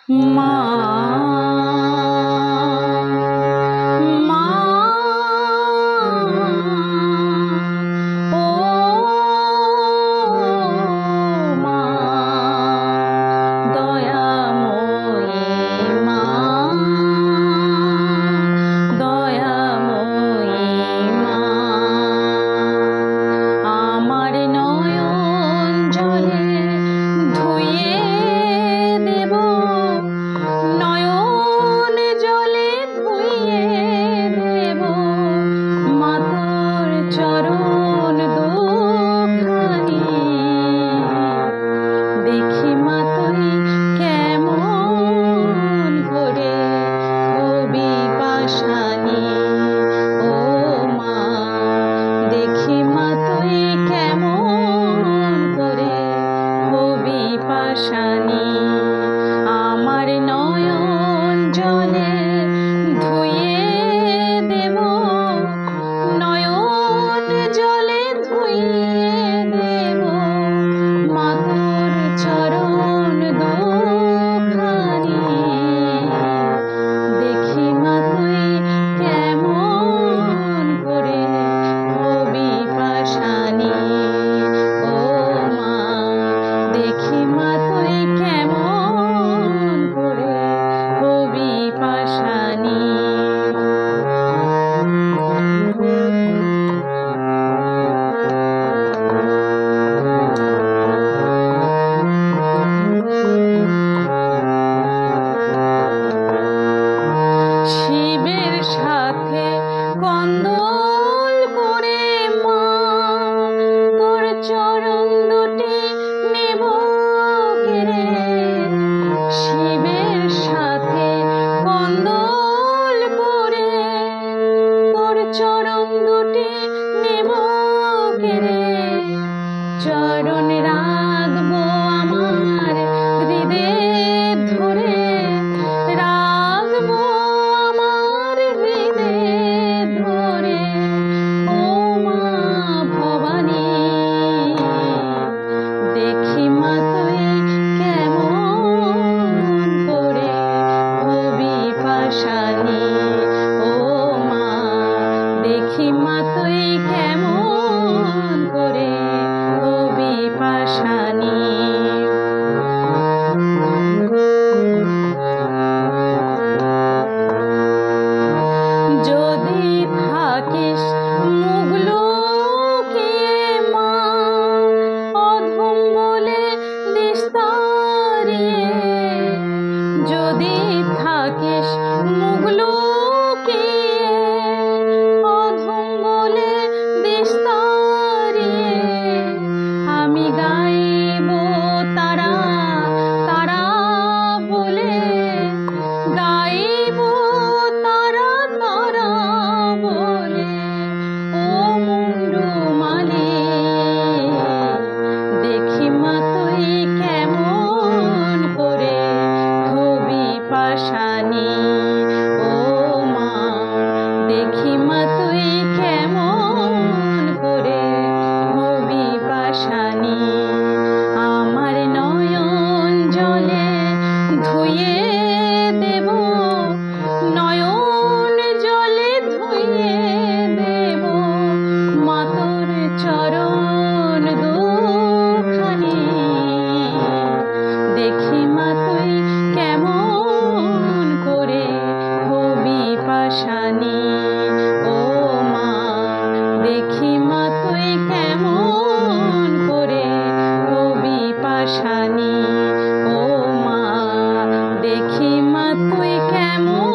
মা মা ও মা দয়াময়ী মা দয়াময়ী মা আমার নয়ন জলে ধুয়ে দেব নয়ন জলে ধুয়ে দেব মা তোর চরণ দুখানি দেখি মা তুই কেমন করে হবি পাশানি ও মা দেখি মা তুই কেমন করে হবি পাশানি আমার নয়ন জলে ধুয়ে দেব নয়ন জলে ধুয়ে দেব মা তোর চরণ দুখানি দেখি মা তুই কেমন করে হবি পাশানি ও মা দেখি মা তুই কেমন করে হবি পাশানি শিবের সাথে কন্দল করে মা তোর চরণ দুটি নেব কেড়ে শিবের সাথে কন্দল করে তোর চরণ দুটি নেব কেড়ে চরণ রাখবো আমার হৃদয়ে ধরে রাখবো আমার হৃদয়ে ধরে ও মা ভবানী দেখি মা তুই কেমন করে হবি পাশানি ও মা দেখি মা তুই কেমন করে হবি পাশানি যদি থাকিস মুখ লুকিয়ে মা অধম বলে দিস তাড়িয়ে যদি থাকিস মুখ লুকিয়ে অধম বলে দিস তাড়িয়ে আমি গাইব তারা তারা বলে গাইব তারা তারা বলে ও মুন্ডুমালি দেখি মা তুই কেমন করে হবি পাশানি ও মা দেখি মা তুই কেমন করে হবি পাশানি আমার নয়ন জলে ধুয়ে দেব নয়ন জলে ধুয়ে দেব মা তোর চরণ দুখানি দেখি মা তুই কেমন করে হবি পাশানি ও মা দেখি মা তুই কেমন করে হবি পাশানি ও মা দেখি মা তুই কেমন